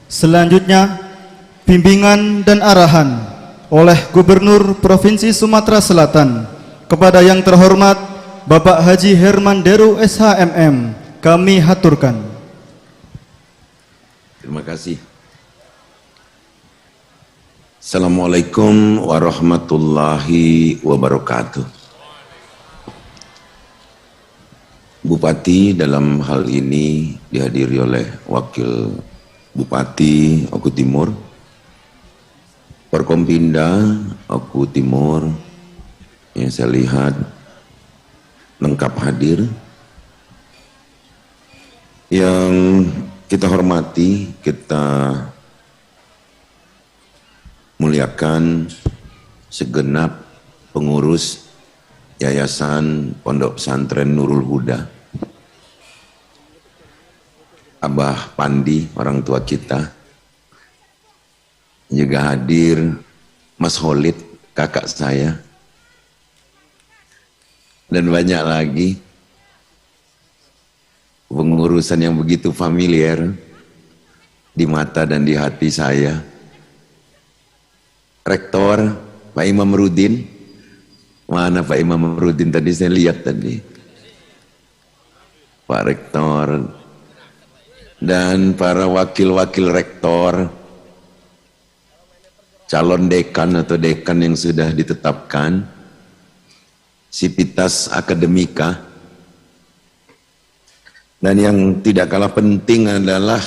Selanjutnya, bimbingan dan arahan oleh Gubernur Provinsi Sumatera Selatan kepada yang terhormat Bapak Haji Herman Deru SHMM kami haturkan. Terima kasih. Assalamualaikum warahmatullahi wabarakatuh. Bupati dalam hal ini dihadiri oleh Wakil Bupati Oku Timur, Forkompinda Oku Timur yang saya lihat lengkap hadir. Yang kita hormati, kita muliakan segenap pengurus Yayasan Pondok Pesantren Nurul Huda, Abah Pandi, orang tua kita, juga hadir Mas Holid, kakak saya, dan banyak lagi pengurusan yang begitu familiar di mata dan di hati saya. Rektor Pak Imam Rudin, mana Pak Imam Rudin tadi, saya lihat tadi, Pak Rektor dan para wakil-wakil rektor, calon dekan atau dekan yang sudah ditetapkan, Sivitas Akademika, dan yang tidak kalah penting adalah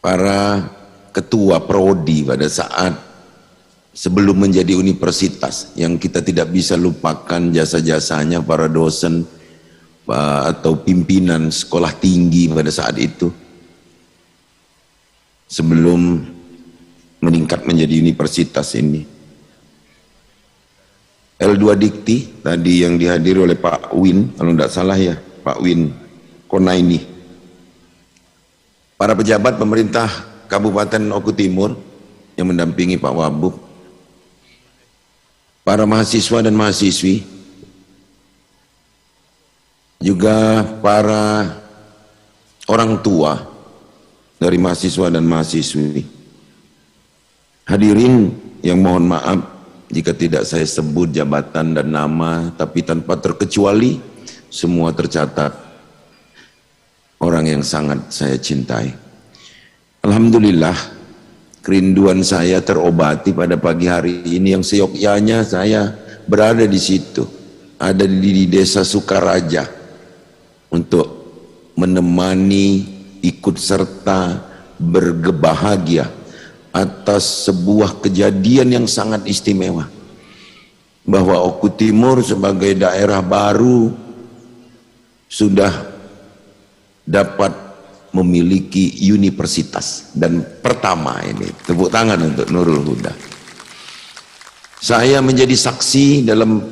para ketua prodi pada saat sebelum menjadi universitas, yang kita tidak bisa lupakan jasa-jasanya para dosen atau pimpinan sekolah tinggi pada saat itu sebelum meningkat menjadi universitas ini. L2 Dikti tadi yang dihadiri oleh Pak Win, kalau tidak salah ya, Pak Win Konaini, para pejabat pemerintah Kabupaten Oku Timur yang mendampingi Pak Wabub, para mahasiswa dan mahasiswi, juga para orang tua dari mahasiswa dan mahasiswi. Hadirin yang mohon maaf jika tidak saya sebut jabatan dan nama, tapi tanpa terkecuali semua tercatat orang yang sangat saya cintai. Alhamdulillah, kerinduan saya terobati pada pagi hari ini, yang seyogyanya saya berada di situ, ada di desa Sukaraja untuk menemani, ikut serta, berbahagia atas sebuah kejadian yang sangat istimewa, bahwa Oku Timur sebagai daerah baru sudah dapat memiliki universitas, dan pertama ini tepuk tangan untuk Nurul Huda. Saya menjadi saksi dalam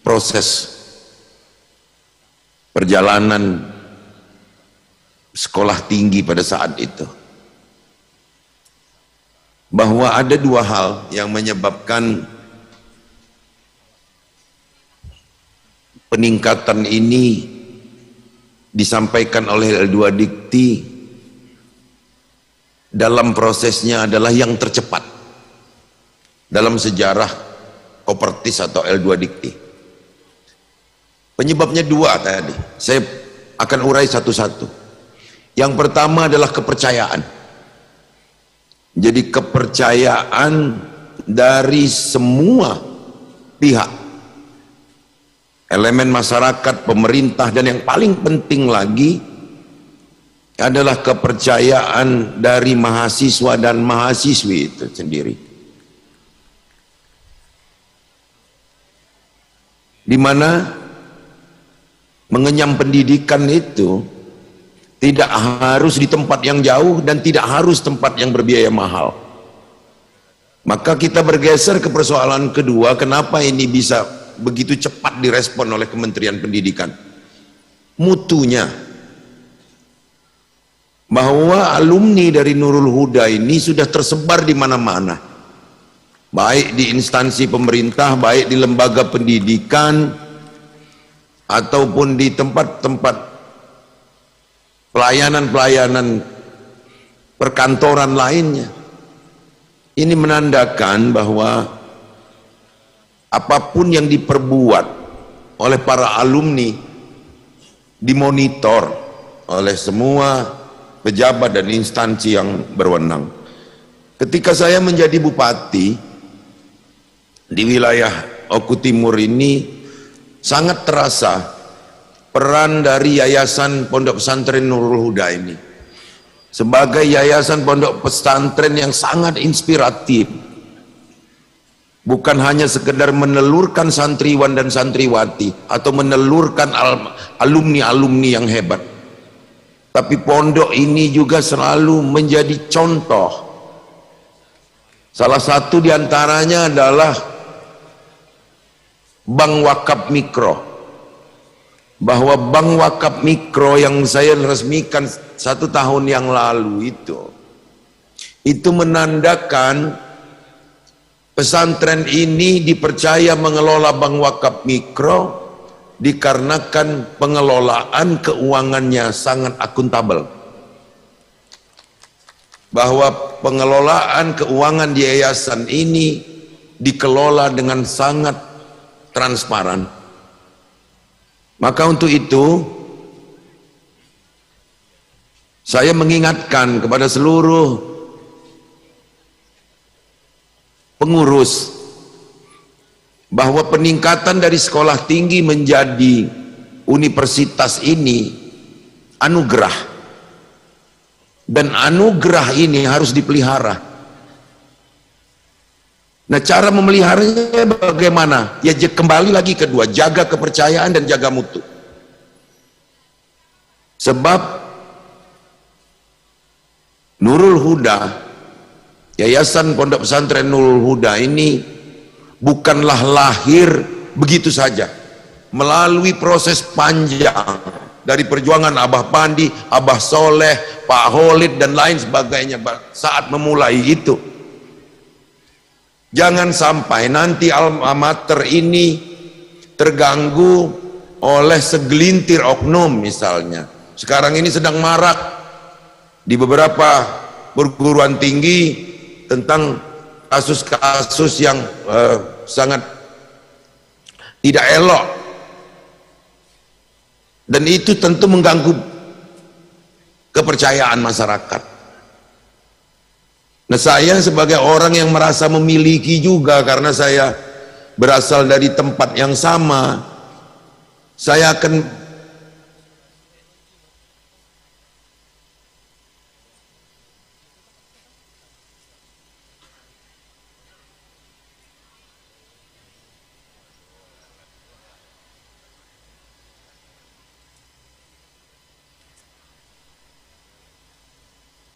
proses perjalanan sekolah tinggi pada saat itu, bahwa ada dua hal yang menyebabkan peningkatan ini disampaikan oleh L2 Dikti. Dalam prosesnya adalah yang tercepat dalam sejarah Kopertis atau L2 Dikti. Penyebabnya dua tadi, saya akan urai satu-satu. Yang pertama adalah kepercayaan. Jadi kepercayaan dari semua pihak, elemen masyarakat, pemerintah, dan yang paling penting lagi adalah kepercayaan dari mahasiswa dan mahasiswi itu sendiri, di mana mengenyam pendidikan itu tidak harus di tempat yang jauh dan tidak harus tempat yang berbiaya mahal. Maka kita bergeser ke persoalan kedua, kenapa ini bisa begitu cepat direspon oleh Kementerian Pendidikan? Mutunya, bahwa alumni dari Nurul Huda ini sudah tersebar di mana-mana, baik di instansi pemerintah, baik di lembaga pendidikan, ataupun di tempat-tempat pelayanan-pelayanan perkantoran lainnya. Ini menandakan bahwa apapun yang diperbuat oleh para alumni dimonitor oleh semua pejabat dan instansi yang berwenang. Ketika saya menjadi bupati di wilayah Oku Timur ini, sangat terasa peran dari Yayasan Pondok Pesantren Nurul Huda ini sebagai yayasan pondok pesantren yang sangat inspiratif, bukan hanya sekedar menelurkan santriwan dan santriwati atau menelurkan alumni-alumni yang hebat, tapi pondok ini juga selalu menjadi contoh. Salah satu diantaranya adalah Bank Wakaf Mikro, bahwa Bank Wakaf Mikro yang saya resmikan 1 tahun yang lalu itu menandakan pesantren ini dipercaya mengelola Bank Wakaf Mikro dikarenakan pengelolaan keuangannya sangat akuntabel, bahwa pengelolaan keuangan di yayasan ini dikelola dengan sangat transparan. Maka untuk itu saya mengingatkan kepada seluruh pengurus bahwa peningkatan dari sekolah tinggi menjadi universitas ini anugerah, dan anugerah ini harus dipelihara. Nah, cara memeliharanya bagaimana? Ya kembali lagi kedua, jaga kepercayaan dan jaga mutu. Sebab Nurul Huda, Yayasan Pondok Pesantren Nurul Huda ini bukanlah lahir begitu saja, melalui proses panjang dari perjuangan Abah Pandi, Abah Soleh, Pak Holid dan lain sebagainya saat memulai itu. Jangan sampai nanti alma mater ini terganggu oleh segelintir oknum misalnya. Sekarang ini sedang marak di beberapa perguruan tinggi tentang kasus-kasus yang sangat tidak elok, dan itu tentu mengganggu kepercayaan masyarakat. Nah, saya sebagai orang yang merasa memiliki juga karena saya berasal dari tempat yang sama, saya akan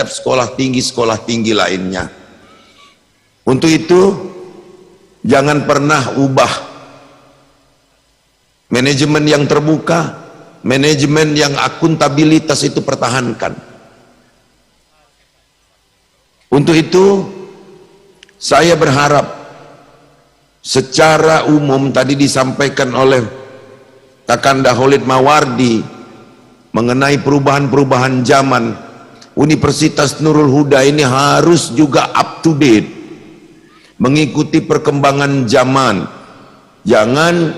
sekolah tinggi lainnya. Untuk itu jangan pernah ubah manajemen yang terbuka, manajemen yang akuntabilitas itu pertahankan. Untuk itu saya berharap secara umum tadi disampaikan oleh Kakanda Khalid Mawardi mengenai perubahan-perubahan zaman. Universitas Nurul Huda ini harus juga up to date, mengikuti perkembangan zaman. Jangan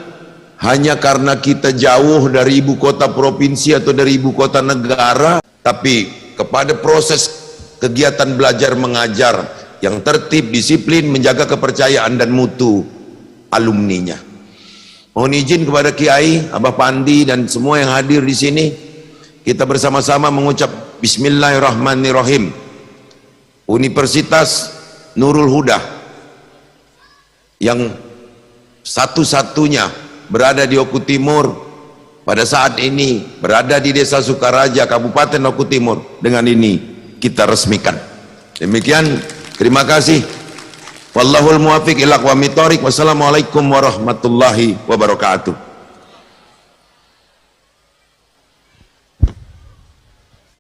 hanya karena kita jauh dari ibu kota provinsi atau dari ibu kota negara, tapi kepada proses kegiatan belajar mengajar yang tertib, disiplin, menjaga kepercayaan dan mutu alumninya. Mohon izin kepada Kiai, Abah Pandi dan semua yang hadir di sini, kita bersama-sama mengucap Bismillahirrahmanirrahim. Universitas Nurul Huda yang satu-satunya berada di Oku Timur pada saat ini, berada di Desa Sukaraja, Kabupaten Oku Timur, dengan ini kita resmikan. Demikian, terima kasih. Wallahul muwaffiq ila aqwamit thoriq. Wassalamualaikum warahmatullahi wabarakatuh.